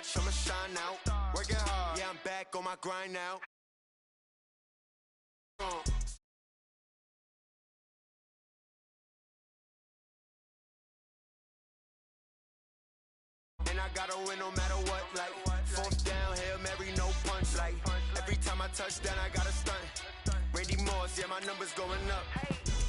clutch, I'ma shine out. Working hard, yeah, I'm back on my grind now. And I gotta win no matter what, like fourth down, Hail Mary, no punch, like every time I touch down, I gotta stunt. Randy Moss, yeah, my numbers going up.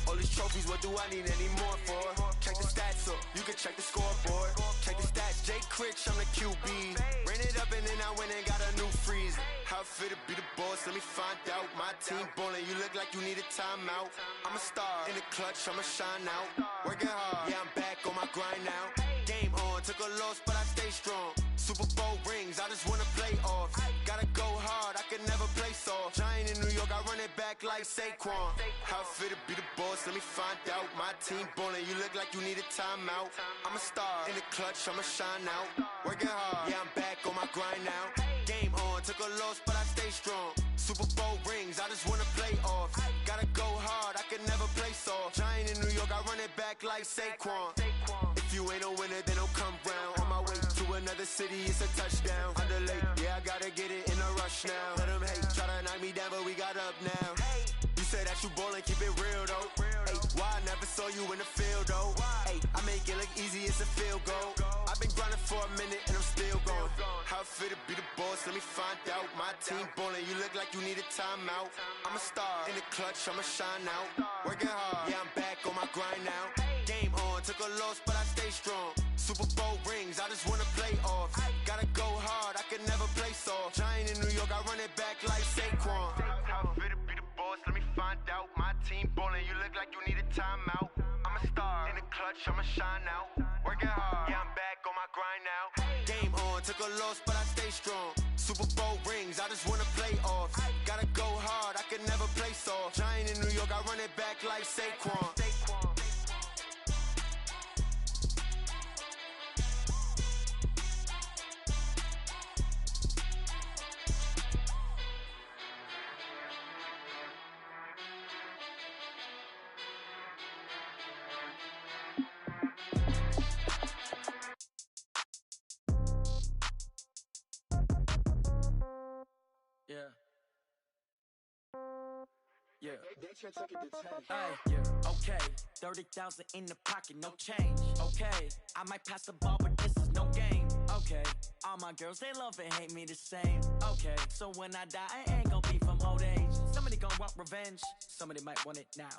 All these trophies, what do I need any more for? Check the stats up, you can check the scoreboard. Check the stats, Jay Critch, I'm the QB. Ran it up and then I went and got a new freeze. How it feel to be the boss, let me find out. My team ballin', you look like you need a timeout. I'm a star, in the clutch, I'ma shine out. Working hard, yeah, I'm back on my grind now. Game on, took a loss, but I stay strong. Super Bowl rings, I just wanna play off. Gotta go hard, I can never play soft. Giant in New York, I run it back like Saquon. How it feel to be the boss, let me find out. My team ballin', you look like you need a timeout. I'm a star, in the clutch, I'ma shine out. Working hard, yeah, I'm back on my grind now. Game on, took a loss, but I stay strong. Super Bowl rings, I just wanna play off. Gotta go hard, I can never play soft. Giant in New York, I run it back like Saquon. If you ain't a winner, then don't come round. On my way to another city, it's a touchdown. Underlay, yeah, I gotta get it in a rush now. Let them hate, try to knock me down, but we got up now. You say that you ballin', keep it real though. Ay, why I never saw you in the field though? Ay, I make it look easy, it's a field goal. I've been grinding for a minute and I'm still going. How it feel to be the boss, let me find out. My team ballin', you look like you need a timeout. I'm a star, in the clutch, I'ma shine out. Working hard, yeah, I'm back on my grind now. Game on, took a loss, but I stay strong. Super Bowl rings, I just wanna play off. Gotta go hard, I can never play soft. Giant in New York, I run it back like Saquon. How it feel to be the boss, let me find out. My team ballin', you look like you need a timeout. I'm a star, in the clutch, I'ma shine out. Working hard, yeah, I'm back on my grind now. Game on, took a loss, but I stay strong. Super Bowl rings, I just wanna play off. Gotta go hard, I can never play soft. Giant in New York, I run it back like Saquon. Yeah. Okay, 30,000 in the pocket, no change. Okay, I might pass the ball, but this is no game. Okay, all my girls, they love and hate me the same. Okay, so when I die, I ain't gon' be from old age. Somebody gon' want revenge, somebody might want it now.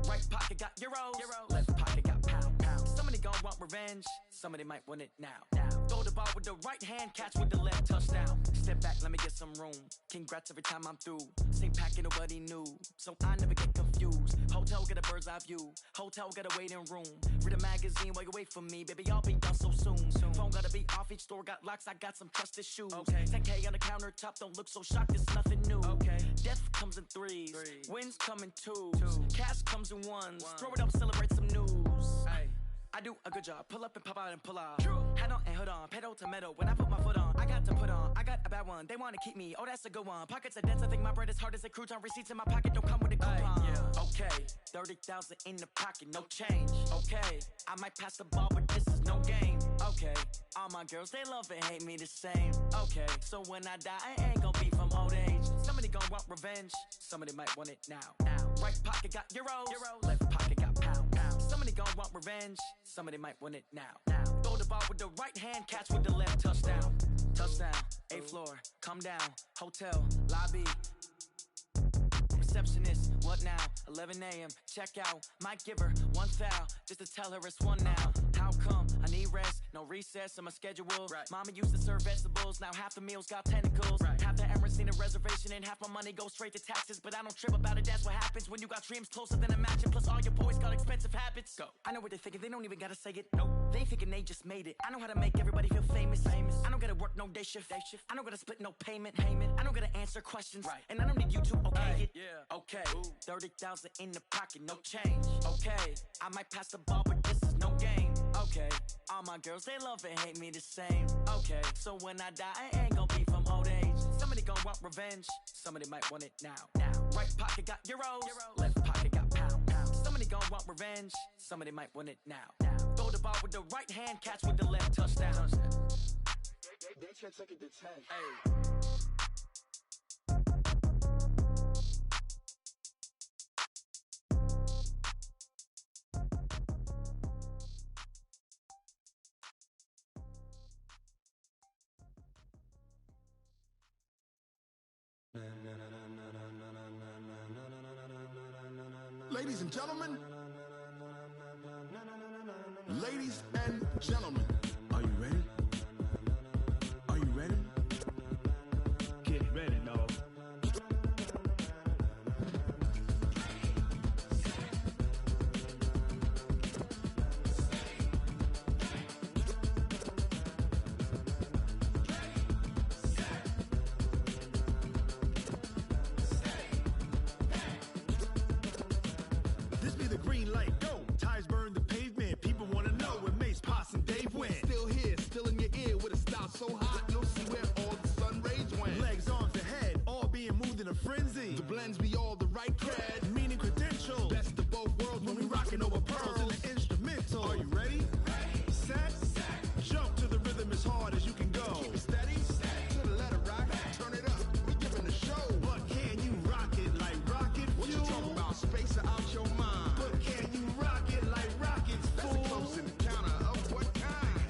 Right pocket got euros, left pocket got pound. Somebody gon' want revenge, somebody might want it now. Throw the ball with the right hand, catch with the left, touchdown. Step back, let me get some room. Congrats every time I'm through. Same packet, nobody knew, so I never get confused. Hotel get a bird's eye view, hotel get a waiting room. Read a magazine while you wait for me, baby, I'll be done so soon. Phone gotta be off, each store got locks, I got some trusted shoes. 10K on the countertop, don't look so shocked, it's nothing new. Death comes in threes, wins come in twos, cash comes in ones. Throw it up, celebrate some news. I do a good job, pull up and pop out and pull out. Head on and hood on, pedal to metal. When I put my foot on, I got to put on. I got a bad one, they wanna keep me, oh that's a good one. Pockets are dense, I think my bread is hard as a crouton. Receipts in my pocket don't come with a coupon. Okay, 30,000 in the pocket, no change. Okay, I might pass the ball, but this is no game. Okay, all my girls, they love and hate me the same. Okay, so when I die, I ain't gon' be from old age. Somebody gon' want revenge, somebody might want it now. Right pocket got euros, left pocket got pound. Somebody gon' want revenge, somebody might want it now. Throw the ball with the right hand, catch with the left, touchdown. Touchdown, 8th floor, come down, hotel, lobby. Receptionist, what now? 11 a.m., check out. Might give her one foul, just to tell her it's one now. How come? I need rest, no recess in my schedule. Mama used to serve vegetables, now half the meals got tentacles. Half the Emirates need a reservation and half my money goes straight to taxes. But I don't trip about it, that's what happens when you got dreams closer than a match. And plus all your boys got expensive habits. Go. I know what they're thinking, they don't even gotta say it. Nope. They thinking they just made it. I know how to make everybody feel famous. I don't gotta work no day shift. I don't gotta split no payment. I don't gotta answer questions. And I don't need you to okay it. Okay, 30,000 in the pocket, no change. Okay, I might pass the ball, but this is no game. Okay, all my girls, they love and hate me the same. Okay, so when I die, I ain't gon' be from old age. Somebody gon' want revenge, somebody might want it now. Right pocket got euros, left pocket got pound. Somebody gon' want revenge, somebody might want it now. Throw the ball with the right hand, catch with the left, touchdown. can't take it to 10. Hey. Ladies and gentlemen, ladies and gentlemen, are you ready? Are you ready? Get ready, dog. This be the green light, go. Tires burn the pavement, people wanna know where Mace, Poss, and Dave went. Still here, still in your ear with a style so hot, you'll see where all the sun rays went. Legs, arms, and head, all being moved in a frenzy. The blends be all the right cred, meaning credentials. Best of both worlds when we rockin' over pearls in the instrumental. Are you ready? Set, jump to the rhythm as hard as you can go. Keep it steady, to the letter rock, turn it up, we giving the show. But can you rock it like rocket fuel? What you talking about, space out your mind? But can you rock it like rockets, fool? That's a close encounter of what kind?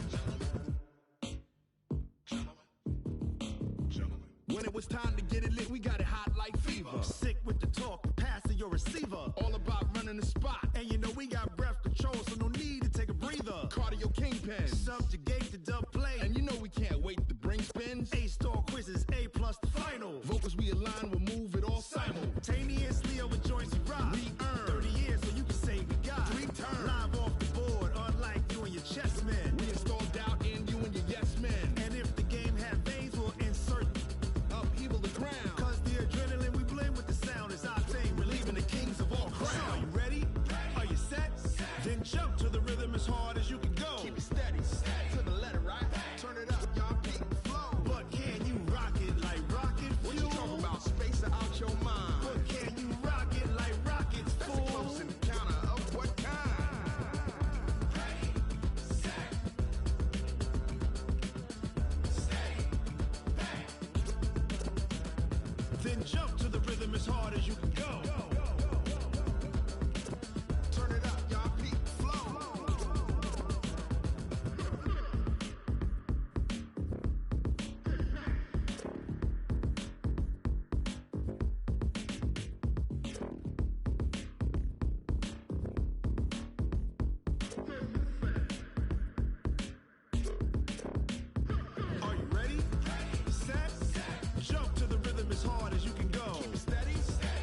Gentlemen. When it was time to get it lit, we got it hot like fever. Sick with the talk, passing your receiver. All about running the spot. And you know we got breath control, so no need to take a breather. Cardio kingpin, subjugate the dub play. And you know we can't wait to bring spins. A-star quizzes, A+ the final. Vocals we align, we'll move it all simultaneously over joints we rock. We earn 30 years, so you can say we got 3 turns. Live off the board, unlike you and your chess men. We install doubt in you and your yes men. And if the game had veins, we'll insert upheaval the ground. Cause the adrenaline we blend with the sound is our thing, relieving the kings of all crowns. So are you ready? Are you set? Then jump to the rhythm as hard as you can go. Keep it steady, to the letter right. Turn it up, y'all keep the flow. But can you rock it like rocket fuel? What you talking about, space out your mind? But can you rock it like rockets, fool? That's a close encounter of what kind? Then jump to the rhythm as hard as you can go. Turn it up, y'all peak flow. Are you ready? Set, jump to the rhythm as hard as you can go. Keep it steady,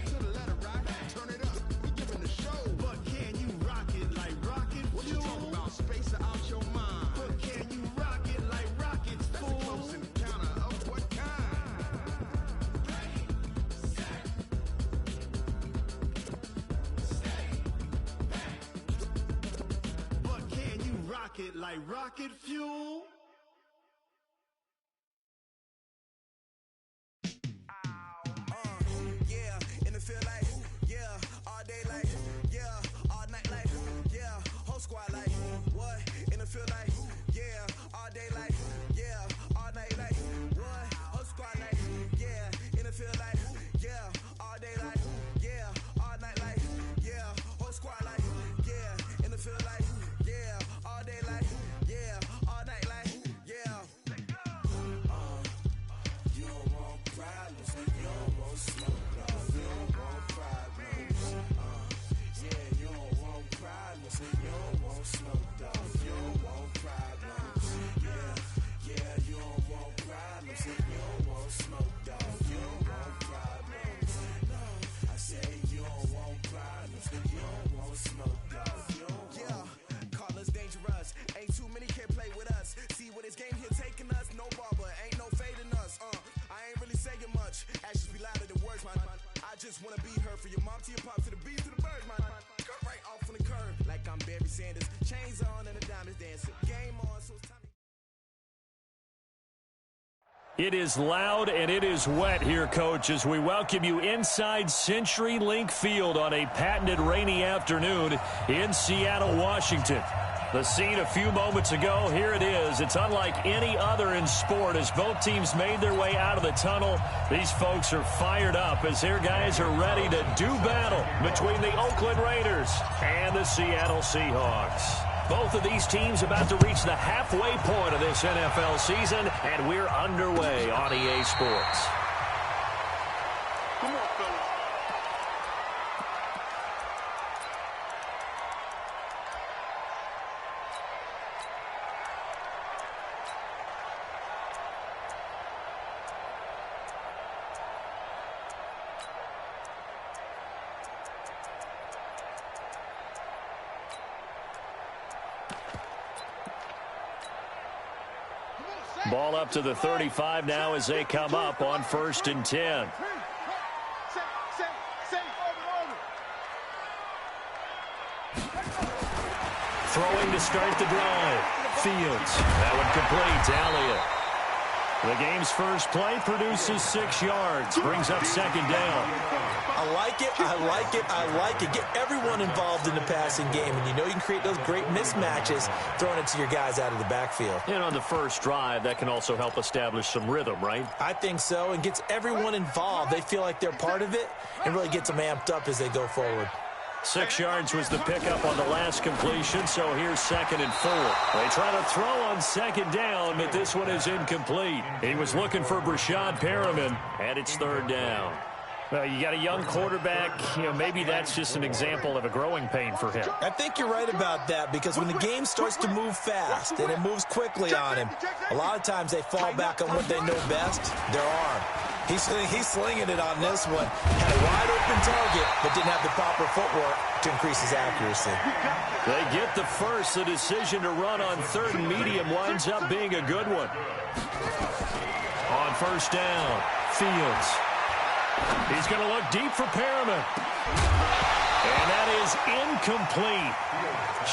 to the letter rock. Turn it up, we giving the show. But can you rock it like rocket fuel? What you talking about, space out your mind? But can you rock it like rockets, fool? That's a close encounter of what kind? But can you rock it like rocket fuel? Yeah, in the field like, yeah, all day like, yeah, all night like, yeah, whole squad like, what? In the field like, yeah, all day like, yeah, all night like, what? Whole squad like, yeah, in the field like, yeah, all day like, yeah, all night like, yeah, whole squad like, yeah, in the field like, yeah, all day like, yeah, all night like, yeah. You don't want problems, you don't want smoke, you don't want problems. Yeah, you don't want problems, you don't want smoke, you don't want problems. Yeah, you don't want problems, you don't want smoke, you don't want problems. No, I say you don't want problems, you don't want smoke, you don't want. Yeah, call us dangerous, ain't too many can play with us. See what this game here taking us, no barber, ain't no fading us. I ain't really saying much, actions be louder than words, man. I just wanna be heard, from your mom to your pop to the bees to the birds, man. Cut right off on the curb, like I'm Barry Sanders. Chains on and the diamonds dancing. Game on, so it's time to... It is loud and it is wet here, Coach, as we welcome you inside CenturyLink Field on a patented rainy afternoon in Seattle, Washington. The scene a few moments ago, here it is. It's unlike any other in sport as both teams made their way out of the tunnel. These folks are fired up as their guys are ready to do battle between the Oakland Raiders and the Seattle Seahawks. Both of these teams about to reach the halfway point of this NFL season, and we're underway on EA Sports. Come on, fellas. Ball up to the 35 now as they come up on 1st and 10. Throwing to start the drive. Fields. That one complete to Elliott. The game's first play produces 6 yards. Brings up 2nd down. I like it, I like it, I like it. Get everyone involved in the passing game, and you know you can create those great mismatches throwing it to your guys out of the backfield. And on the first drive, that can also help establish some rhythm, right? I think so, and gets everyone involved. They feel like they're part of it and really gets them amped up as they go forward. 6 yards was the pickup on the last completion, so here's 2nd and 4. They try to throw on 2nd down, but this one is incomplete. He was looking for Brashad Perriman, and it's 3rd down. Well, you got a young quarterback, maybe that's just an example of a growing pain for him. I think you're right about that, because when the game starts to move fast and it moves quickly on him, a lot of times they fall back on what they know best, their arm. He's slinging it on this one. Had a wide open target, but didn't have the proper footwork to increase his accuracy. They get the first. The decision to run on 3rd and medium winds up being a good one. On 1st down, Fields. He's going to look deep for Perriman. And that is incomplete.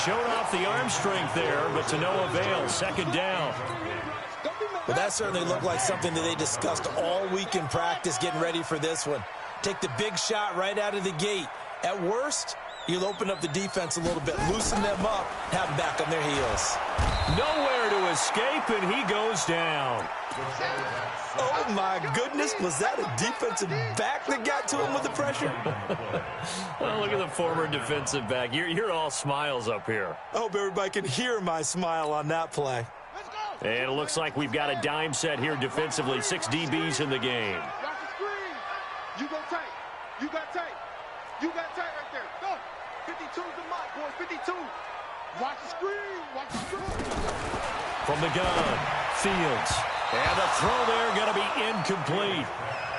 Showed off the arm strength there, but to no avail. 2nd down. Well, that certainly looked like something that they discussed all week in practice getting ready for this one. Take the big shot right out of the gate. At worst, you'll open up the defense a little bit, loosen them up, have them back on their heels. Nowhere to escape, and he goes down. Oh, my goodness. Was that a defensive back that got to him with the pressure? Well, look at the former defensive back. You're all smiles up here. I hope everybody can hear my smile on that play. And it looks like we've got a dime set here defensively. 6 DBs in the game. Watch the screen. You go tight. You got tight. You got tight right there. Go. 52's the mark, boys. 52. Watch the screen. Watch the screen. From the gun, Fields. And the throw there going to be incomplete.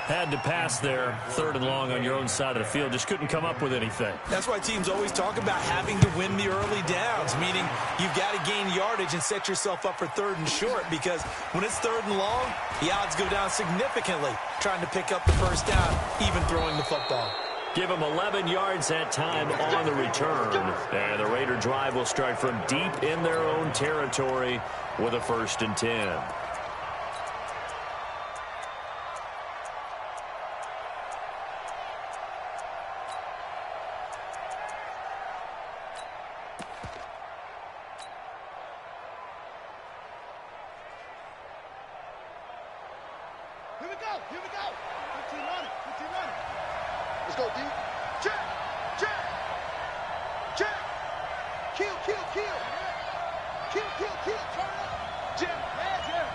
Had to pass there. 3rd and long on your own side of the field. Just couldn't come up with anything. That's why teams always talk about having to win the early downs, meaning you've got to gain yardage and set yourself up for 3rd and short, because when it's 3rd and long, the odds go down significantly trying to pick up the 1st down, even throwing the football. Give them 11 yards that time on the return. And the Raider drive will start from deep in their own territory with a 1st and 10. Here we go. Here we go. 15 running. 15 running. Let's go, D. Check. Check. Check. Kill, kill, kill. Kill, kill, kill. Turn up. Jam. Yeah, jam.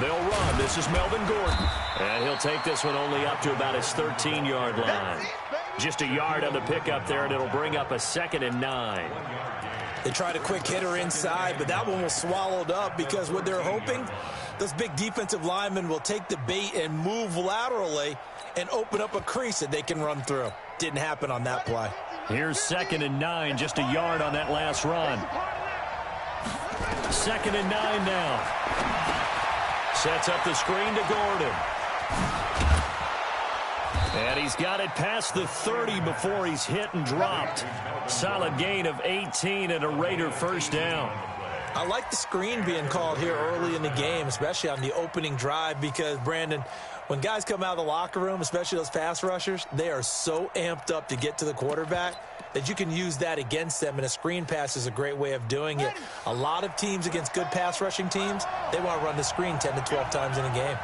They'll run. This is Melvin Gordon. And he'll take this one only up to about his 13-yard line. Just a yard on the pickup there, and it'll bring up a 2nd and 9. They tried a quick hitter inside, but that one was swallowed up because what they're hoping, those big defensive linemen will take the bait and move laterally and open up a crease that they can run through. Didn't happen on that play. Here's 2nd and 9, just a yard on that last run. 2nd and 9 now. Sets up the screen to Gordon. And he's got it past the 30 before he's hit and dropped. Solid gain of 18 and a Raider 1st down. I like the screen being called here early in the game, especially on the opening drive, because, Brandon, when guys come out of the locker room, especially those pass rushers, they are so amped up to get to the quarterback that you can use that against them, and a screen pass is a great way of doing it. A lot of teams against good pass rushing teams, they want to run the screen 10 to 12 times in a game.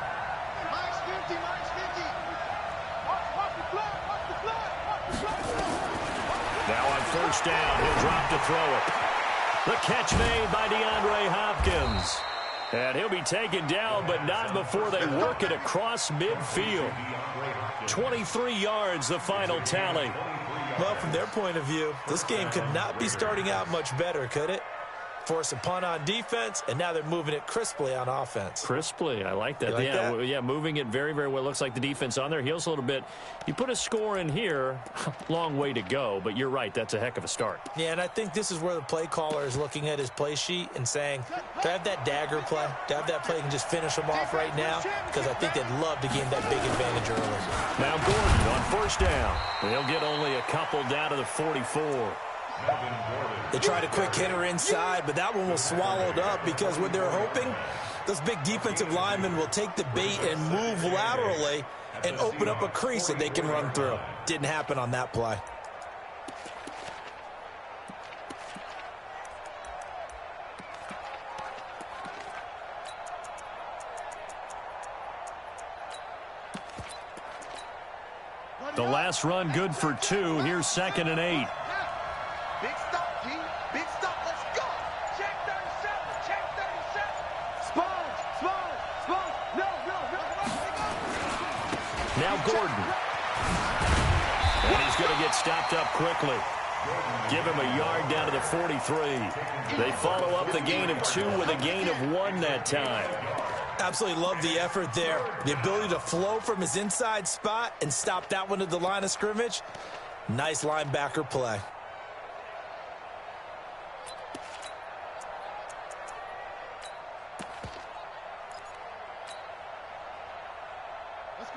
Now on first down, he'll drop to throw it. The catch made by DeAndre Hopkins. And he'll be taken down, but not before they work it across midfield. 23 yards, the final tally. Well, from their point of view, this game could not be starting out much better, could it? Force a punt on defense, and now they're moving it crisply on offense. Crisply, I like that. Like that? Yeah, moving it very, very well. Looks like the defense on their heels a little bit. You put a score in here, long way to go, but you're right, that's a heck of a start. Yeah, and I think this is where the play caller is looking at his play sheet and saying, to have that dagger play, to have that play and just finish them off right now, because I think they'd love to gain that big advantage early. Now Gordon on first down. He'll get only a couple down to the 44. They tried a quick hitter inside, but that one was swallowed up because what they're hoping, those big defensive linemen will take the bait and move laterally and open up a crease that they can run through. Didn't happen on that play. The last run good for 2. Here's 2nd and 8. Big stop, G. Big stop. Let's go. Check 37. Check 37. Sponge. No. Now Gordon. And he's going to get stopped up quickly. Give him a yard down to the 43. They follow up the gain of 2 with a gain of 1 that time. Absolutely love the effort there. The ability to flow from his inside spot and stop that one at the line of scrimmage. Nice linebacker play.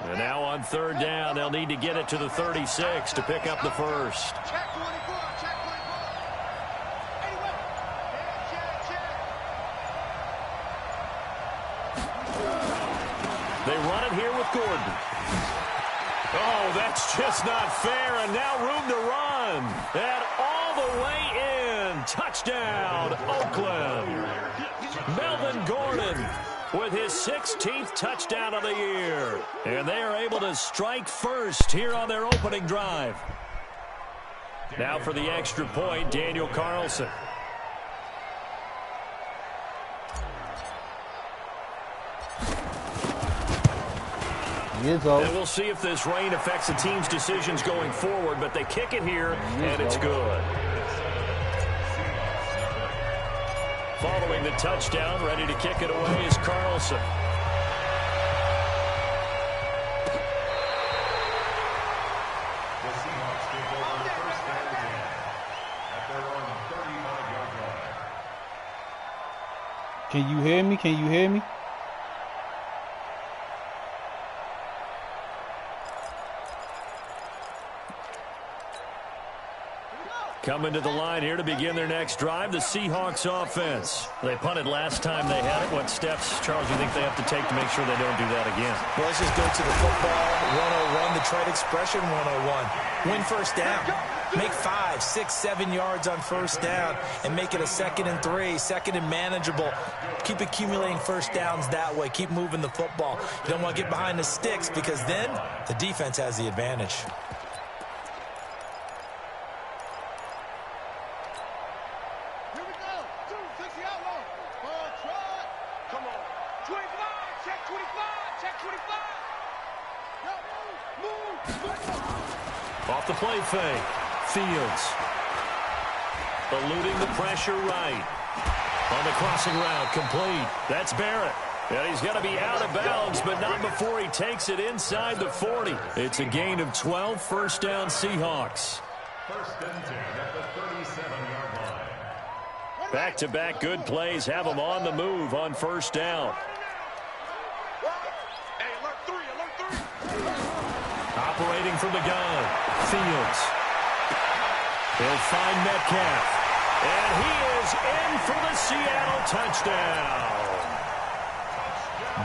And now on third down, they'll need to get it to the 36 to pick up the first. Check 24. Check 24. Anyway. Check. They run it here with Gordon. Oh, that's just not fair, and now room to run. And all the way in. Touchdown, Oakland. Melvin Gordon with his 16th touchdown of the year. And they are able to strike first here on their opening drive. Now for the extra point, Daniel Carlson. And we'll see if this rain affects the team's decisions going forward, but they kick it here, and it's good. Following the touchdown, ready to kick it away is Carlson. The Seahawks take over the first down at their own 35-yard line. Can you hear me? Can you hear me? Coming to the line here to begin their next drive, the Seahawks offense. They punted last time they had it. What steps, Charles, do you think they have to take to make sure they don't do that again? Well, let's just go to the football 101, the trade expression 101. Win first down. Make 5, 6, 7 yards on first down and make it a 2nd and 3, 2nd and manageable. Keep accumulating first downs that way. Keep moving the football. You don't want to get behind the sticks because then the defense has the advantage. Off the play fake. Fields. Eluding the pressure right. On the crossing route, complete. That's Barrett. And he's going to be out of bounds, but not before he takes it inside the 40. It's a gain of 12, first down Seahawks. First and 10 at the 37-yard line. Back-to-back good plays have them on the move on first down. Operating from the gun, Fields. He'll find Metcalf. And he is in for the Seattle touchdown.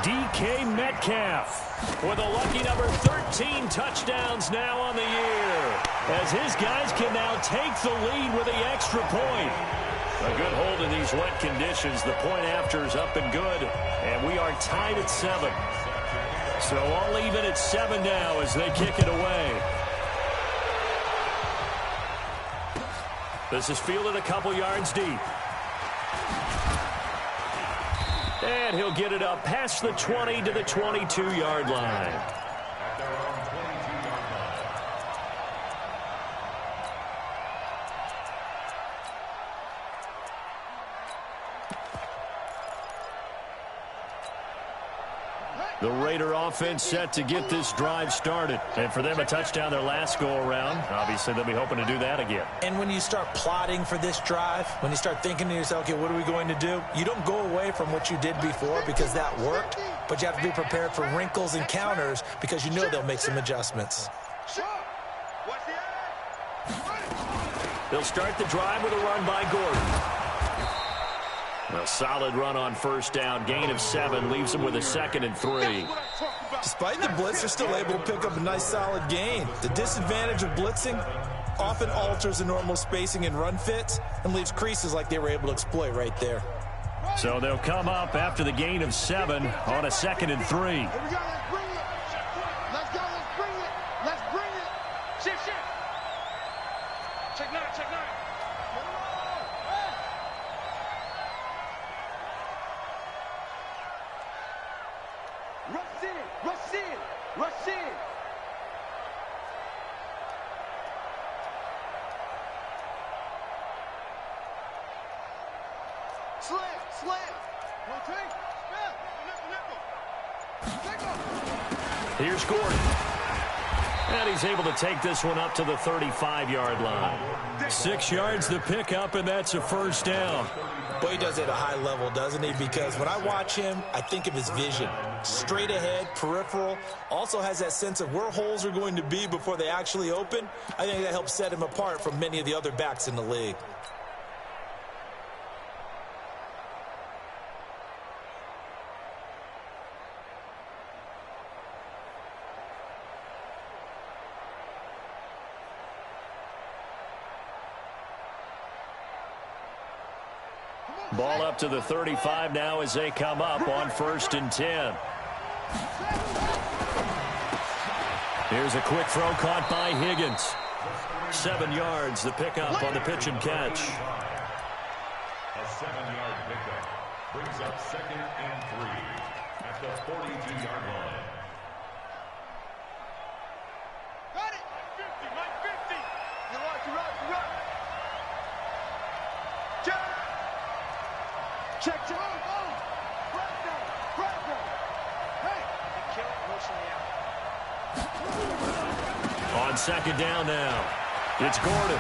DK Metcalf with a lucky number 13 touchdowns now on the year, as his guys can now take the lead with the extra point. A good hold in these wet conditions. The point after is up and good, and we are tied at 7. So all even at 7 now as they kick it away. This is fielded a couple yards deep. And he'll get it up past the 20 to the 22-yard line. The Raider offense set to get this drive started. And for them, a touchdown their last go-around. Obviously, they'll be hoping to do that again. And when you start plotting for this drive, when you start thinking to yourself, okay, what are we going to do? You don't go away from what you did before because that worked, but you have to be prepared for wrinkles and counters because you know they'll make some adjustments. They'll start the drive with a run by Gordon. A solid run on first down. Gain of 7 leaves them with a 2nd and 3. Despite the blitz, they're still able to pick up a nice solid gain. The disadvantage of blitzing often alters the normal spacing and run fits and leaves creases like they were able to exploit right there. So they'll come up after the gain of 7 on a 2nd and 3. Here we go, let's bring it. Let's go, let's bring it. Let's bring it. Shift. Check 9. Rush in. Slam. Rotate. Nickel. Here's Gordon. And he's able to take this one up to the 35-yard line. 6 yards the pickup, and that's a first down. But he does it at a high level, doesn't he? Because when I watch him, I think of his vision. Straight ahead, peripheral, also has that sense of where holes are going to be before they actually open. I think that helps set him apart from many of the other backs in the league. Ball up to the 35 now as they come up on 1st and 10. Here's a quick throw caught by Higgins. 7 yards, the pickup on the pitch and catch. A 7-yard pickup brings up 2nd and 3 at the 42-yard line. Got it. 50. You're right. Check. Hey. On 2nd down now, it's Gordon.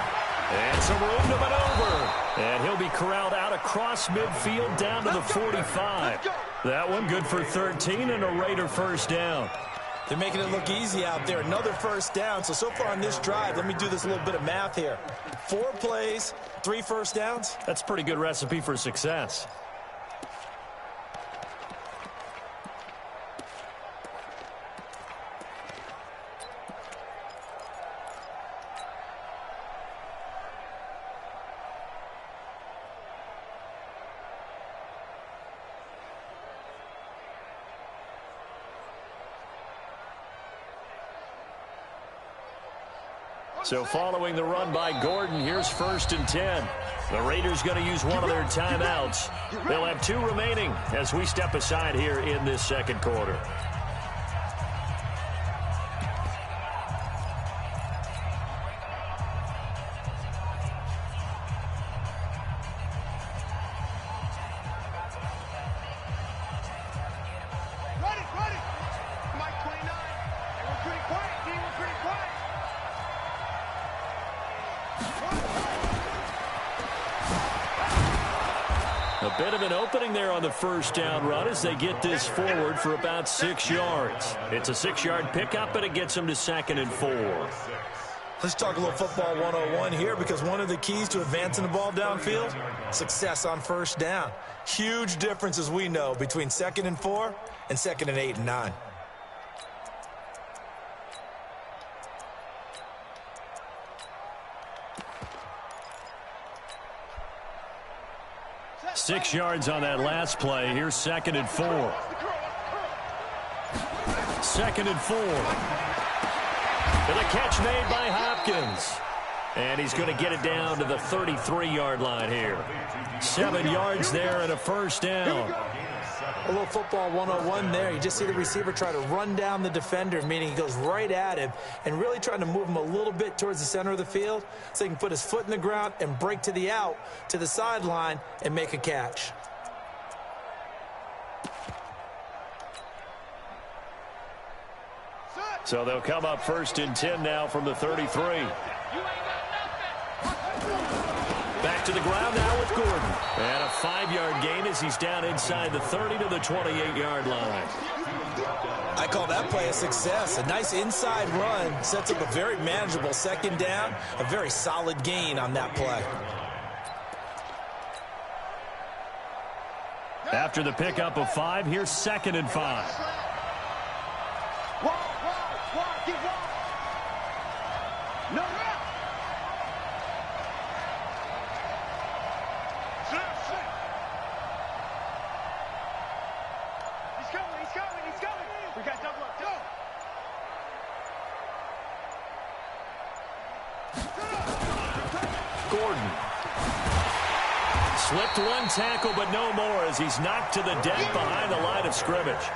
And some room to maneuver. And he'll be corralled out across midfield down to the 45. That one good for 13 and a Raider first down. They're making it look easy out there. Another first down. So far on this drive, let me do this little bit of math here. 4 plays, 3 first downs. That's a pretty good recipe for success. So following the run by Gordon, here's 1st and 10. The Raiders going to use one of their timeouts. They'll have 2 remaining as we step aside here in this 2nd quarter. Ready. Mike 29. And we're pretty quiet, D. We're pretty quiet. A bit of an opening there on the first down run as they get this forward for about 6 yards. It's a 6-yard pickup, but it gets them to 2nd and 4. Let's talk a little football 101 here, because one of the keys to advancing the ball downfield, success on first down. Huge difference, as we know, between 2nd and 4 and 2nd and 8 and 9. Six yards on that last play. Here's 2nd and 4. 2nd and 4. And a catch made by Hopkins. And he's going to get it down to the 33-yard line here. 7 yards there and a first down. A little football 101 there. You just see the receiver try to run down the defender, meaning he goes right at him and really trying to move him a little bit towards the center of the field so he can put his foot in the ground and break to the out, to the sideline, and make a catch. So they'll come up 1st and 10 now from the 33. Back to the ground now with Gordon. And a 5-yard gain as he's down inside the 30 to the 28-yard line. I call that play a success. A nice inside run sets up a very manageable 2nd down. A very solid gain on that play. After the pickup of 5, here's 2nd and 5. No. He's coming. We got double up. Go. Gordon. Slipped one tackle, but no more as he's knocked to the deck behind the line of scrimmage.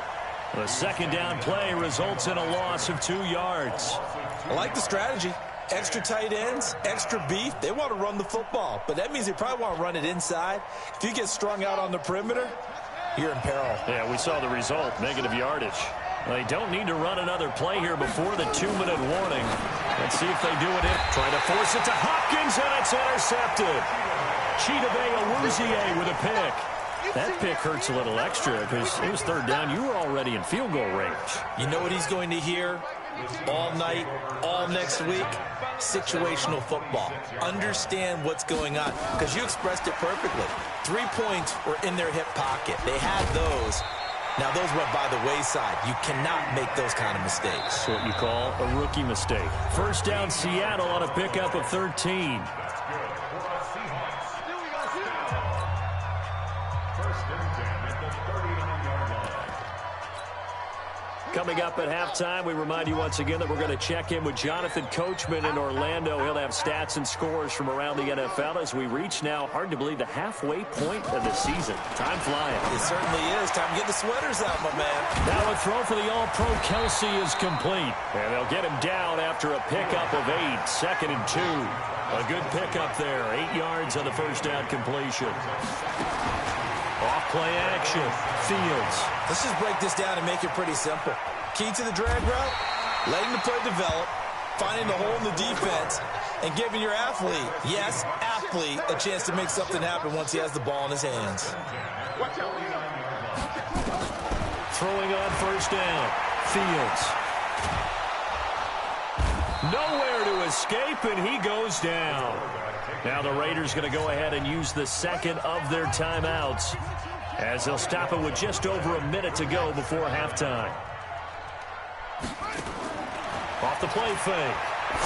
The 2nd down play results in a loss of 2 yards. I like the strategy. Extra tight ends, extra beef. They want to run the football, but that means they probably want to run it inside. If you get strung out on the perimeter, you're in peril. Yeah, we saw the result, negative yardage. They don't need to run another play here before the 2-minute warning. Let's see if they do it. Trying to force it to Hopkins, and it's intercepted. Chidobe Awuzie with a pick. That pick hurts a little extra because it was 3rd down. You were already in field goal range. You know what he's going to hear all night, all next week? Situational football. Understand what's going on, because you expressed it perfectly. 3 points were in their hip pocket. They had those. Now, those went by the wayside. You cannot make those kind of mistakes. That's what you call a rookie mistake. 1st down, Seattle on a pickup of 13. Coming up at halftime, we remind you once again that we're going to check in with Jonathan Coachman in Orlando. He'll have stats and scores from around the NFL as we reach now, hard to believe, the halfway point of the season. Time flying. It certainly is. Time to get the sweaters out, my man. Now a throw for the All-Pro Kelsey is complete. And they'll get him down after a pickup of 8, 2nd and 2. A good pickup there. 8 yards on the 1st down completion. Off-play action. Fields. Let's just break this down and make it pretty simple. Key to the drag route, letting the play develop, finding the hole in the defense, and giving your athlete, yes, athlete, a chance to make something happen once he has the ball in his hands. Throwing on 1st down. Fields. Nowhere to escape, and he goes down. Now the Raiders going to go ahead and use the 2nd of their timeouts as they'll stop it with just over a minute to go before halftime. Off the play fake.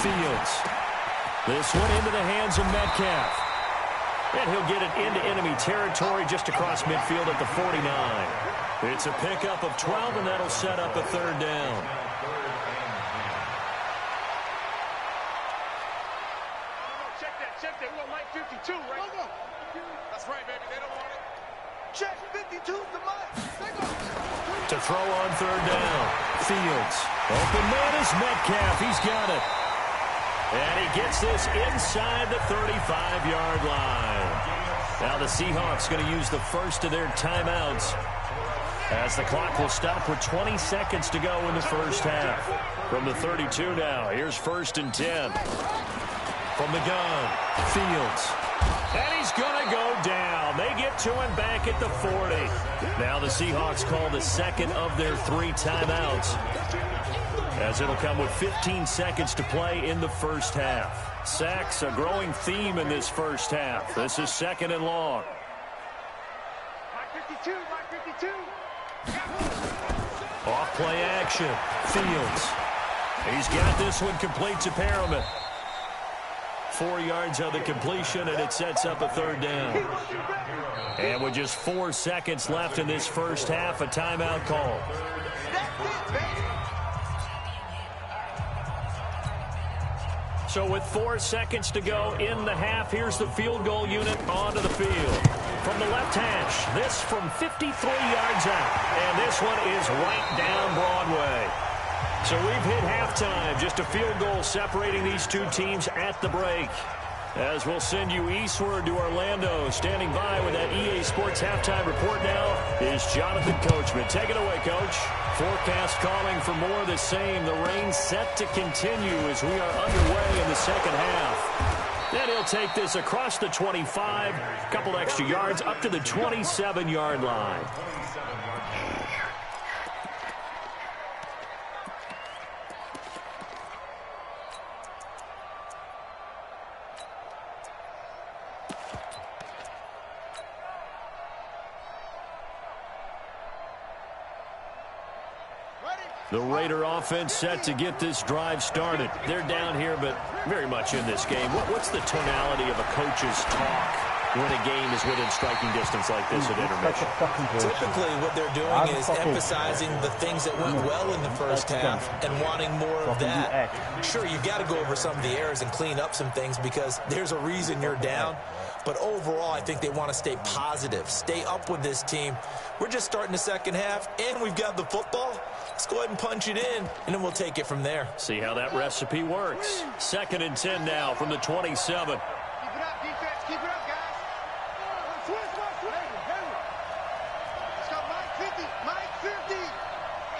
Fields. This one into the hands of Metcalf. And he'll get it into enemy territory just across midfield at the 49. It's a pickup of 12, and that'll set up a 3rd down. Check that. We're Mike 52, right? That's right, baby. They don't want it. Check 52's the Mike. To throw on 3rd down. Fields. Open man is Metcalf. He's got it. And he gets this inside the 35-yard line. Now the Seahawks going to use the 1st of their timeouts as the clock will stop with 20 seconds to go in the 1st half. From the 32 now, here's 1st and 10. From the gun, Fields. And he's going to go down. They get to him back at the 40. Now the Seahawks call the 2nd of their 3 timeouts as it'll come with 15 seconds to play in the first half. Sacks, a growing theme in this first half. This is 2nd and long. Off play action. Fields. He's got this one complete to Perriman. 4 yards on the completion, and it sets up a 3rd down. And with just 4 seconds left in this first half, a timeout call. So with 4 seconds to go in the half, here's the field goal unit onto the field. From the left hash, this from 53 yards out. And this one is right down Broadway. So we've hit halftime, just a field goal separating these two teams at the break. As we'll send you eastward to Orlando. Standing by with that EA Sports halftime report now is Jonathan Coachman. Take it away, Coach. Forecast calling for more of the same. The rain set to continue as we are underway in the second half. Then he'll take this across the 25, a couple extra yards up to the 27-yard line. The Raider offense set to get this drive started. They're down here, but very much in this game. What's the tonality of a coach's talk when a game is within striking distance like this at intermission? Typically, what they're doing is emphasizing the things that went well in the first half and wanting more of that. Sure, you've got to go over some of the errors and clean up some things because there's a reason you're down. But overall, I think they want to stay positive, stay up with this team. We're just starting the second half, and we've got the football. Let's go ahead and punch it in, and then we'll take it from there. See how that recipe works. 2nd and 10 now from the 27. Keep it up, defense. Keep it up, guys. Switch. Let's go, Mike 50. Mike 50.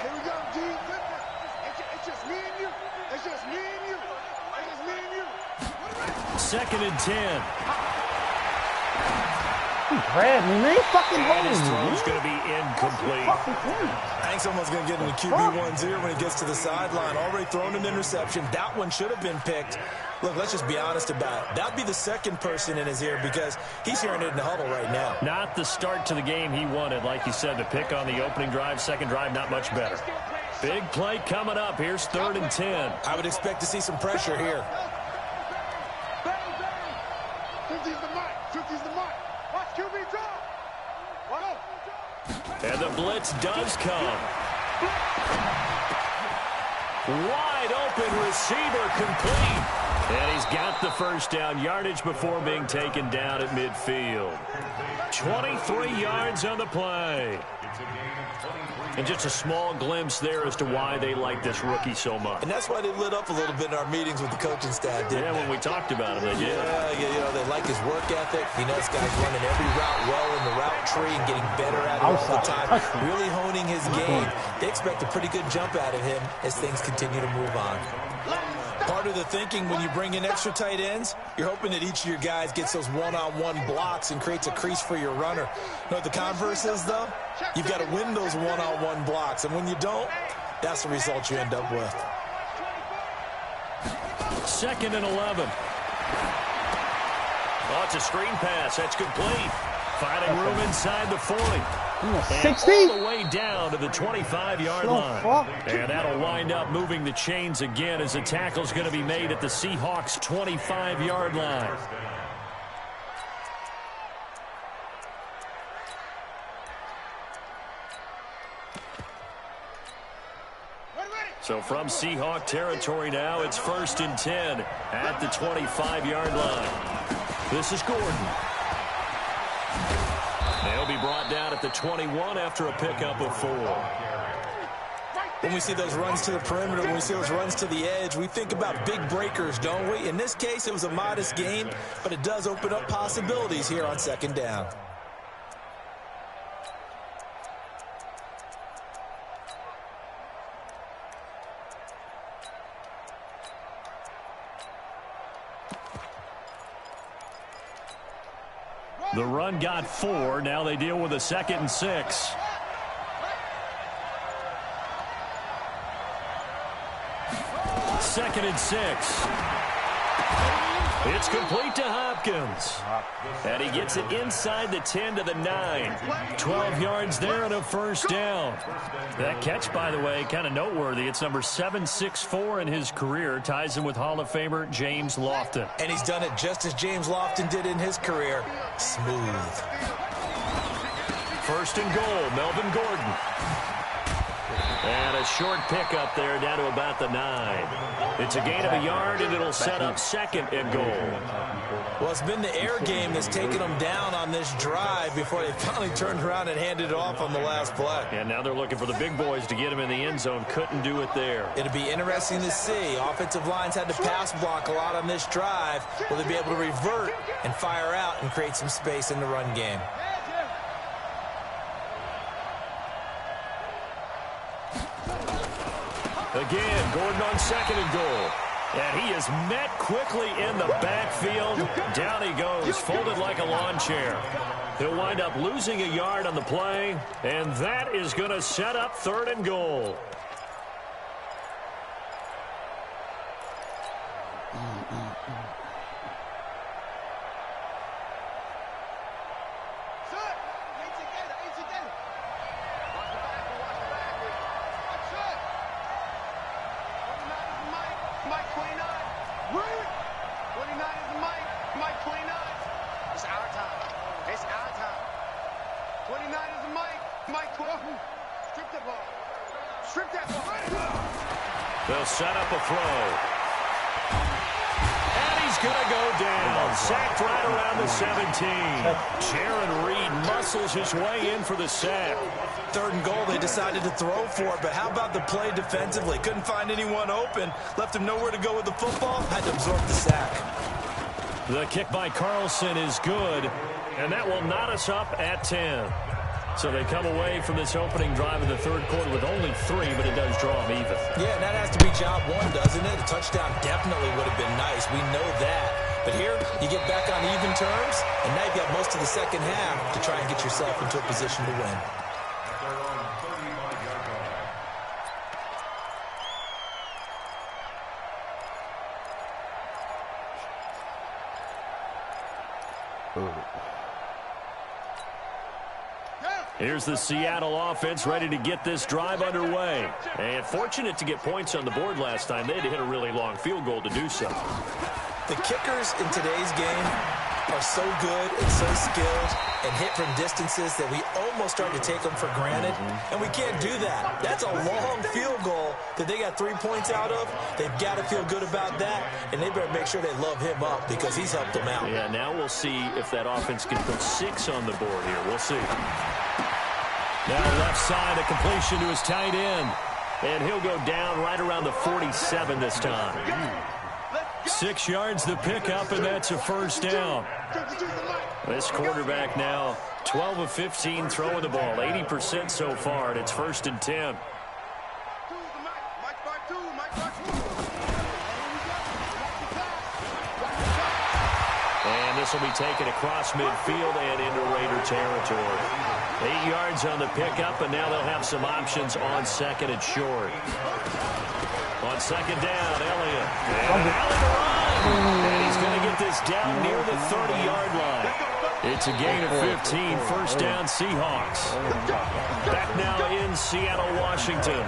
Here we go, G. It's just me and you. It's just me and you. It's just me and you. 2nd and 10. He grabbed me, man. He fucking And his holding me. throw's going to be incomplete. I think someone's going to get in the QB1's ear when he gets to the sideline. Already thrown an interception. That one should have been picked. Look, let's just be honest about it. That would be the second person in his ear because he's hearing it in the huddle right now. Not the start to the game he wanted. Like you said, the pick on the opening drive, second drive, not much better. Big play coming up. Here's 3rd and 10. I would expect to see some pressure here. 50's the mark. 50's the mark. Watch QB draw. And the blitz does come. Wide open receiver complete. And he's got the first down yardage before being taken down at midfield. 23 yards on the play. And just a small glimpse there as to why they like this rookie so much. And that's why they lit up a little bit in our meetings with the coaching staff, didn't they? When we talked about him, they did. Yeah, they like his work ethic. You know, this guy's running every route well in the route tree and getting better at it all the time. Really honing his game. They expect a pretty good jump out of him as things continue to move on. Part of the thinking when you bring in extra tight ends, you're hoping that each of your guys gets those one-on-one blocks and creates a crease for your runner. You know what the converse is, though? You've got to win those one-on-one blocks, and when you don't, that's the result you end up with. 2nd and 11. Oh, it's a screen pass. That's complete. Finding room inside the 40. 60? And all the way down to the 25-yard line. And that'll wind up moving the chains again as the tackle's going to be made at the Seahawks' 25-yard line. So from Seahawk territory now, it's 1st and 10 at the 25-yard line. This is Gordon. They'll be brought down at the 21 after a pickup of 4. When we see those runs to the perimeter, when we see those runs to the edge, we think about big breakers, don't we? In this case, it was a modest gain, but it does open up possibilities here on 2nd down. The run got 4. Now they deal with a 2nd and 6. 2nd and 6. It's complete to Hopkins. And he gets it inside the 10 to the 9. 12 yards there and a first down. That catch, by the way, kind of noteworthy. It's number 764 in his career. Ties him with Hall of Famer James Lofton. And he's done it just as James Lofton did in his career. Smooth. 1st and goal, Melvin Gordon. And a short pickup there down to about the 9. It's a gain of a yard, and it'll set up 2nd and goal. Well, it's been the air game that's taken them down on this drive before they finally turned around and handed it off on the last play. And now they're looking for the big boys to get him in the end zone. Couldn't do it there. It'll be interesting to see. Offensive lines had to pass block a lot on this drive. Will they be able to revert and fire out and create some space in the run game? Again, Gordon on 2nd and goal. And he is met quickly in the backfield. Down he goes, folded like a lawn chair. He'll wind up losing a yard on the play, and that is going to set up 3rd and goal. They'll set up a throw. And he's going to go down. Sacked right around the 17. Jaron Reed muscles his way in for the sack. 3rd and goal, they decided to throw for it, but how about the play defensively? Couldn't find anyone open. Left him nowhere to go with the football. Had to absorb the sack. The kick by Carlson is good, and that will knot us up at 10. So they come away from this opening drive in the 3rd quarter with only 3, but it does draw them even. Yeah, and that has to be job 1, doesn't it? A touchdown definitely would have been nice. We know that. But here, you get back on even terms, and now you've got most of the 2nd half to try and get yourself into a position to win. Here's the Seattle offense ready to get this drive underway. And fortunate to get points on the board last time. They had to hit a really long field goal to do so. The kickers in today's game are so good and so skilled and hit from distances that we almost start to take them for granted. And we can't do that. That's a long field goal that they got 3 points out of. They've got to feel good about that, and they better make sure they love him up because he's helped them out. Yeah, now we'll see if that offense can put 6 on the board here. We'll see. Now left side, a completion to his tight end. And he'll go down right around the 47 this time. 6 yards the pickup, and that's a first down. This quarterback now 12 of 15 throwing the ball, 80% so far, and it's 1st and 10. And this will be taken across midfield and into Raider territory. 8 yards on the pickup, and now they'll have some options on 2nd and short. On 2nd down, Elliott. And Allen to run. And he's going to get this down near the 30-yard line. It's a gain of 15, first down Seahawks. Back now in Seattle, Washington.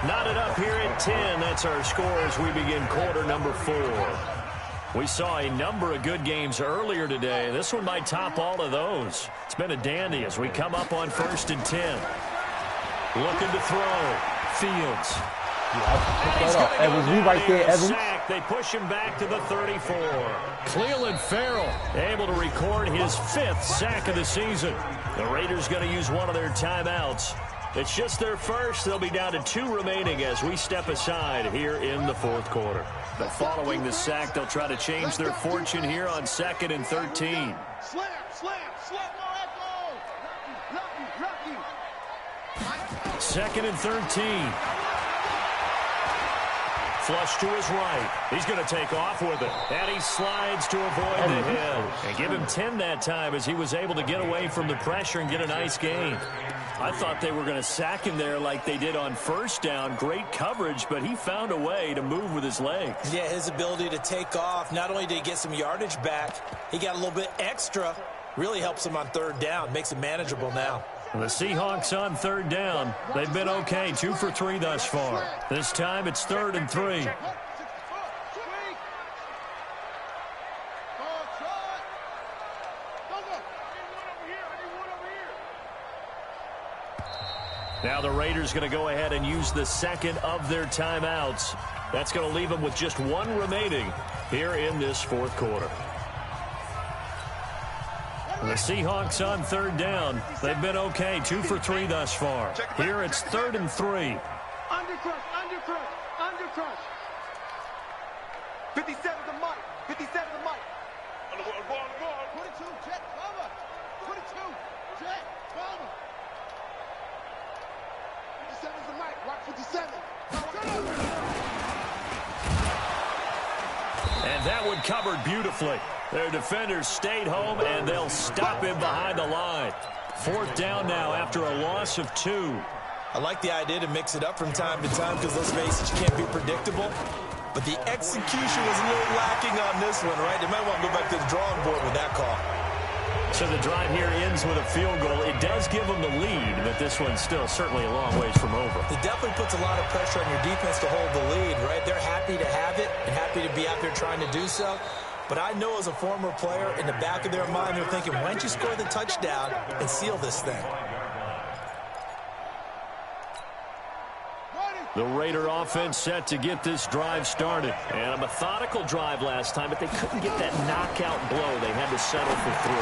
Knotted up here at 10. That's our score as we begin quarter number 4. We saw a number of good games earlier today. This one might top all of those. It's been a dandy as we come up on 1st and 10. Looking to throw. Fields. That was you right there, Evans. Sack. They push him back to the 34. Cleveland Farrell able to record his 5th sack of the season. The Raiders going to use one of their timeouts. It's just their first. They'll be down to 2 remaining as we step aside here in the 4th quarter. But following the sack, they'll try to change their fortune here on 2nd and 13. Slam, no echo. Lucky. 2nd and 13. Flush to his right. He's going to take off with it. And he slides to avoid the hit. And give him 10 that time as he was able to get away from the pressure and get a nice gain. I thought they were going to sack him there like they did on first down. Great coverage, but he found a way to move with his legs. Yeah, his ability to take off, not only did he get some yardage back, he got a little bit extra. Really helps him on third down, makes it manageable now. The Seahawks on third down. They've been okay, 2 for 3 thus far. This time it's 3rd and 3. Now the Raiders going to go ahead and use the second of their timeouts. That's going to leave them with just one remaining here in this fourth quarter. The Seahawks on third down. They've been okay, 2 for 3 thus far. Here it's 3rd and 3. Undercrush, undercrush, undercrush. 57 to Mike, 57 to Mike. 22, Jet, cover. 22, Jet, cover. 57 to Mike, watch 57. And that one covered beautifully. Their defenders stayed home, and they'll stop him behind the line. 4th down now after a loss of 2. I like the idea to mix it up from time to time because, let's face it, you can't be predictable. But the execution was a little lacking on this one, right? They might want to go back to the drawing board with that call. So the drive here ends with a field goal. It does give them the lead, but this one's still certainly a long ways from over. It definitely puts a lot of pressure on your defense to hold the lead, right? They're happy to have it and happy to be out there trying to do so. But I know as a former player, in the back of their mind, they're thinking, why don't you score the touchdown and seal this thing? The Raider offense set to get this drive started. And a methodical drive last time, but they couldn't get that knockout blow. They had to settle for 3.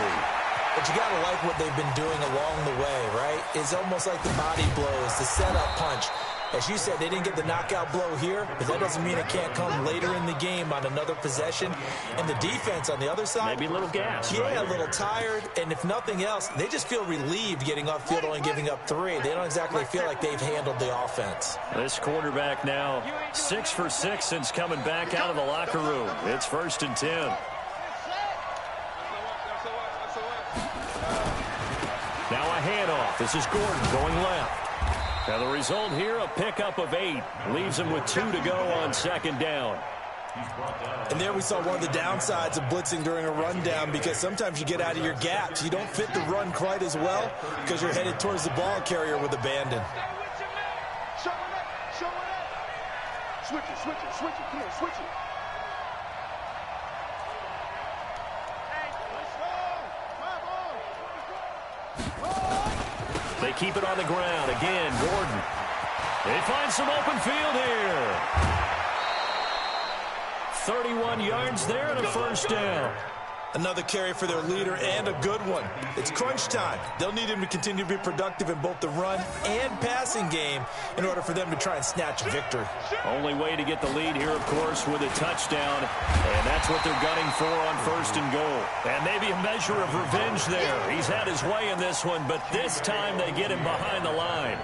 But you got to like what they've been doing along the way, right? It's almost like the body blows, the setup punch. As you said, they didn't get the knockout blow here, but that doesn't mean it can't come later in the game on another possession. And the defense on the other side, maybe a little gas, yeah, right? A little tired. And if nothing else, they just feel relieved getting off field only giving up 3. They don't exactly feel like they've handled the offense. This quarterback now 6 for 6 since coming back out of the locker room. It's 1st and 10. Now a handoff. This is Gordon going left. Now the result here, a pickup of 8. Leaves him with 2 to go on 2nd down. And there we saw one of the downsides of blitzing during a rundown, because sometimes you get out of your gaps. You don't fit the run quite as well because you're headed towards the ball carrier with abandon. Switch it, switch it, switch it. Come on, switch it. They keep it on the ground. Again, Gordon. They find some open field here. 31 yards there and a 1st down. Another carry for their leader and a good one. It's crunch time. They'll need him to continue to be productive in both the run and passing game in order for them to try and snatch a victory. Only way to get the lead here, of course, with a touchdown. And that's what they're gunning for on 1st and goal. And maybe a measure of revenge there. He's had his way in this one, but this time they get him behind the line.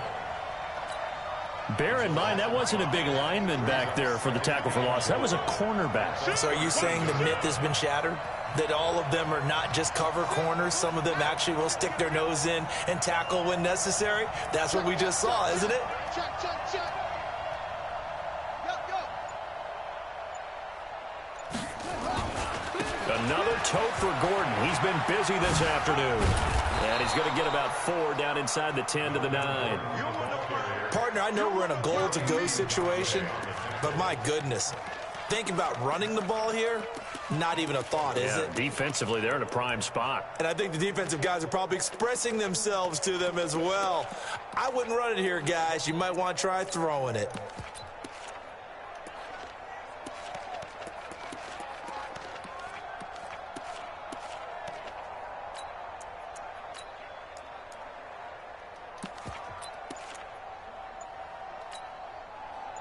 Bear in mind, that wasn't a big lineman back there for the tackle for loss. That was a cornerback. So are you saying the myth has been shattered? That all of them are not just cover corners? Some of them actually will stick their nose in and tackle when necessary? That's what we just saw, isn't it? Check, check, check. Another tote for Gordon. He's been busy this afternoon. And he's going to get about 4 down inside the 10 to the 9. Partner, I know we're in a goal-to-go situation, but my goodness. Think about running the ball here. Not even a thought, is it? Defensively, they're in a prime spot. And I think the defensive guys are probably expressing themselves to them as well. I wouldn't run it here, guys. You might want to try throwing it.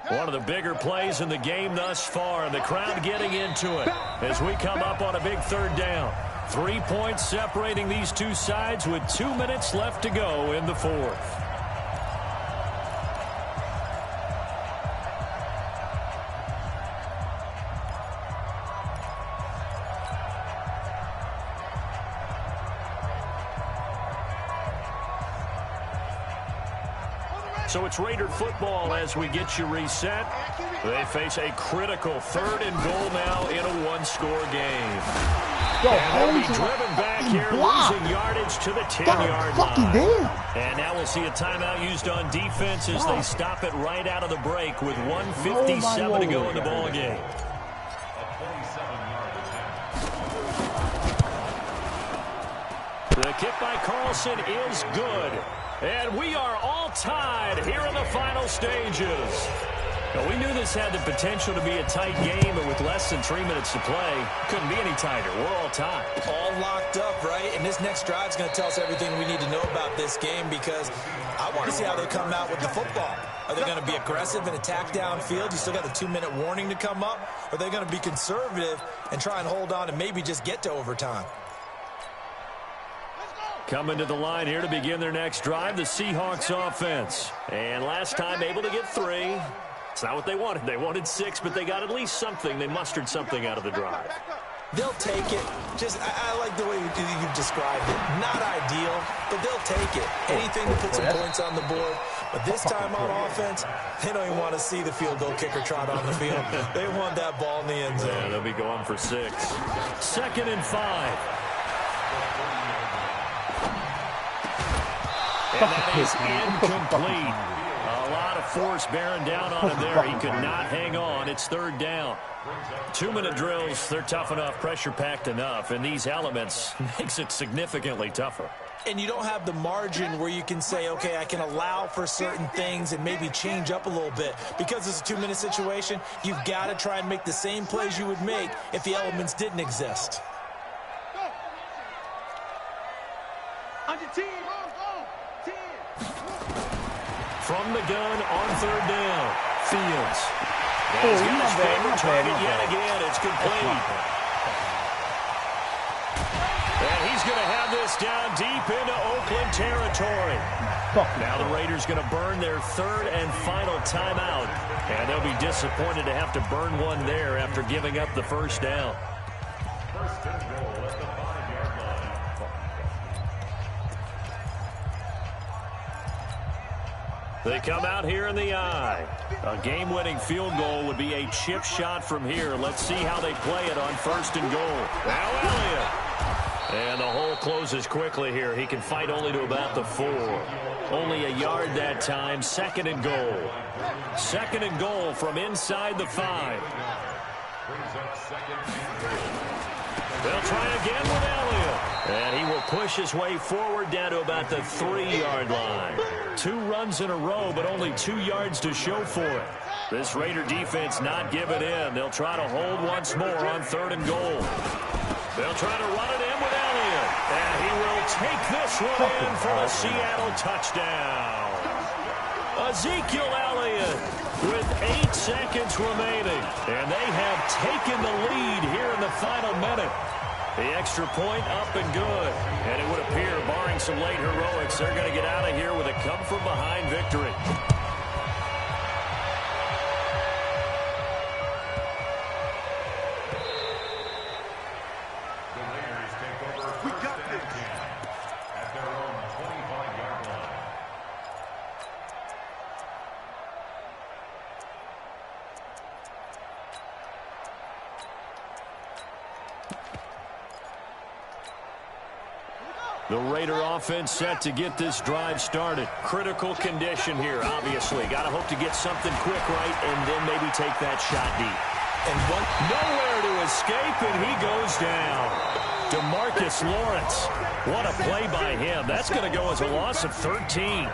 One of the bigger plays in the game thus far. The crowd getting into it as we come up on a big 3rd down. 3 points separating these two sides with 2 minutes left to go in the 4th. So it's Raider football as we get you reset. They face a critical 3rd and goal now in a 1-score game. And they'll be driven back here, losing yardage to the 10-yard line. And now we'll see a timeout used on defense as they stop it right out of the break with 1:57 to go in the ball game. The kick by Carlson is good. And we are all tied here in the final stages. Now, we knew this had the potential to be a tight game, but with less than 3 minutes to play, couldn't be any tighter. We're all tied. All locked up, right? And this next drive is going to tell us everything we need to know about this game because I want to see how they come out with the football. Are they going to be aggressive and attack downfield? You still got the 2-minute warning to come up? Or are they going to be conservative and try and hold on and maybe just get to overtime? Coming to the line here to begin their next drive, the Seahawks offense. And last time able to get 3. It's not what they wanted. They wanted 6, but they got at least something. They mustered something out of the drive. They'll take it. I like the way you described it. Not ideal, but they'll take it. Anything to put some points on the board. But this time on offense, they don't even want to see the field goal kicker trot on the field. They want that ball in the end zone. Yeah, they'll be going for 6. 2nd and 5. And that is incomplete. A lot of force bearing down on him there. He could not hang on. It's 3rd down. 2-minute drills, they're tough enough, pressure-packed enough, and these elements makes it significantly tougher. And you don't have the margin where you can say, okay, I can allow for certain things and maybe change up a little bit. Because it's a 2-minute situation, you've got to try and make the same plays you would make if the elements didn't exist. On your team. From the gun on 3rd down, Fields. He's got his favorite target yet again. It's complete. And he's going to have this down deep into Oakland territory. Now the Raiders going to burn their 3rd and final timeout. And they'll be disappointed to have to burn one there after giving up the 1st down. 1st and goal at the 5-yard line. They come out here in the eye. A game-winning field goal would be a chip shot from here. Let's see how they play it on 1st and goal. Now Elliott. And the hole closes quickly here. He can fight only to about the 4. Only a yard that time. 2nd and goal. 2nd and goal from inside the 5. They'll try again with Elliott. And he will push his way forward down to about the 3-yard line. 2 runs in a row, but only 2 yards to show for it. This Raider defense not giving in. They'll try to hold once more on 3rd and goal. They'll try to run it in with Elliott. And he will take this one in for a Seattle touchdown. Ezekiel Elliott with 8 seconds remaining. And they have taken the lead here in the final minute. The extra point up and good. And it would appear, barring some late heroics, they're going to get out of here with a come-from-behind victory. The Raiders take over first and 10 at their own 25-yard line. The Raider offense set to get this drive started. Critical condition here, obviously. Got to hope to get something quick right and then maybe take that shot deep. And nowhere to escape, and he goes down. DeMarcus Lawrence. What a play by him. That's going to go as a loss of 13.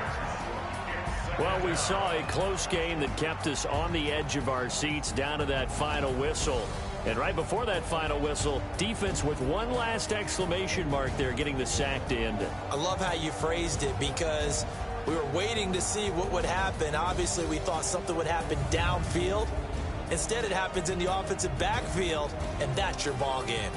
Well, we saw a close game that kept us on the edge of our seats down to that final whistle. And right before that final whistle, defense with one last exclamation mark there, getting the sack to end it. I love how you phrased it because we were waiting to see what would happen. Obviously, we thought something would happen downfield. Instead, it happens in the offensive backfield, and that's your ball game.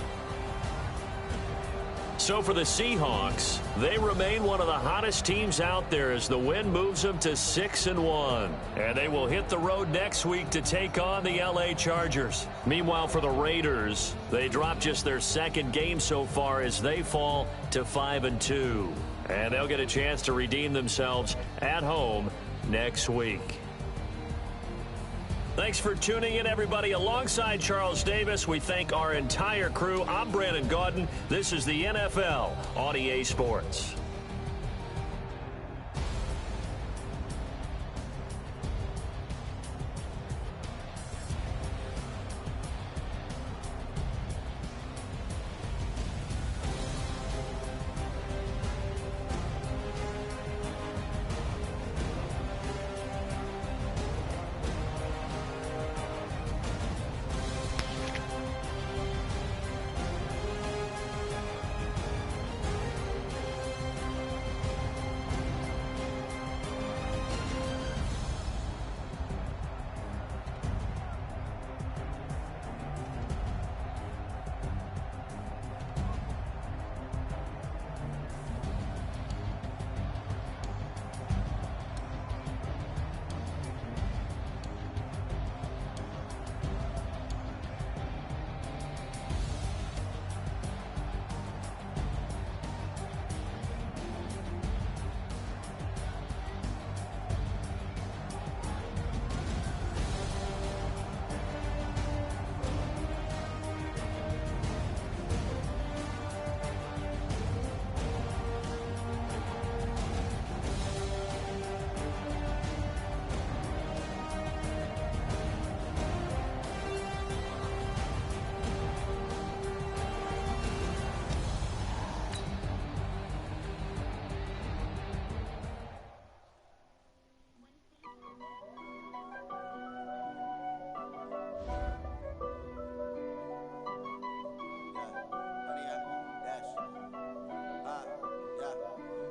So for the Seahawks, they remain one of the hottest teams out there as the win moves them to 6-1. And they will hit the road next week to take on the LA Chargers. Meanwhile, for the Raiders, they drop just their 2nd game so far as they fall to 5-2. And they'll get a chance to redeem themselves at home next week. Thanks for tuning in, everybody. Alongside Charles Davis, we thank our entire crew. I'm Brandon Gaudin. This is the NFL on EA Sports.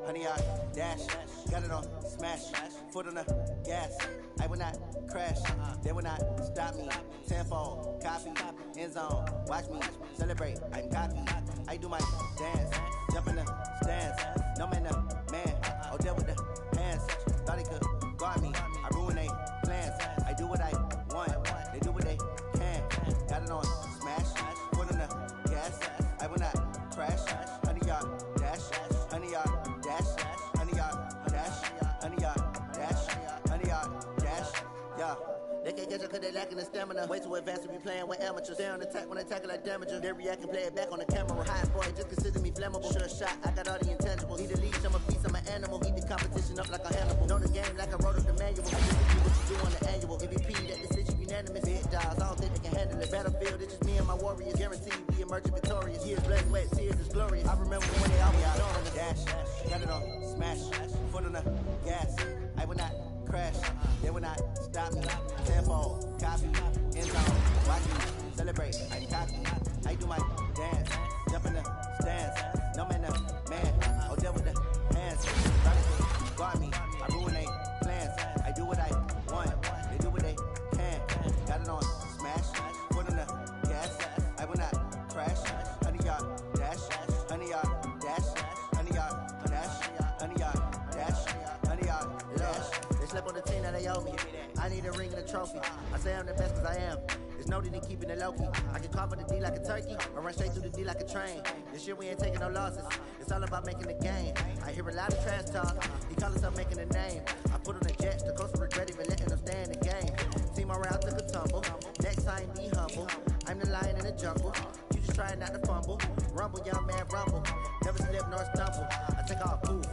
Honey, I dash, got it on smash, foot on the gas. I will not crash, they will not stop me. Tenfold, copy, end zone, watch me celebrate. I'm cocky, I do my dance, jump in the stands. No man, the man, oh, deal with the hands. Thought he could guard me, I ruin they plans. I do what I want, they do what they can. Got it on smash, foot on the gas. I will not crash, honey, y'all dash, honey, y'all. They can't catch up cause they lacking the stamina. Way too advanced to be playing with amateurs. Stay on attack when I tackle like damager. They react and play it back on the camera. High boy, just consider me flammable. Sure shot, I got all the intangibles. Need a leash, I'm a beast, I'm an animal. Heat the competition up like a Hannibal. Know the game like I wrote up the manual. This is what you do on the annual. MVP, that decision unanimous. Big dogs, I don't think they can handle it. Battlefield, it's just me and my warriors. Guaranteed we emerging victorious. Years blood, sweat, tears is glorious. I remember when they always out on the dash. Got it on smash, foot on the gas. I will not crash, they will not stop me. Tenfold, copy, end zone, watch me celebrate. I'm cocky, I do my dance, jump in the stands. No man, the man, oh, deal with the hands. Try to guard me, I ruin they plans. I do what I want, they do what they can. Got it on smash, foot on the gas. I will not crash, honey, y'all dash, honey, y'all dash, honey, y'all dash, honey, y'all dash, honey, y'all dash. Slept on the team that they owe me. I need a ring and a trophy. I say I'm the best cause I am. There's no need in keeping it low key. I can carve the D like a turkey or run straight through the D like a train. This year we ain't taking no losses. It's all about making the game. I hear a lot of trash talk. He call himself making a name. I put on the jets. The coach regret even letting them stay in the game. Team around took a tumble. Next time be humble. I'm the lion in the jungle. You just trying not to fumble. Rumble, young man, rumble. Never slip nor stumble. I take off, move.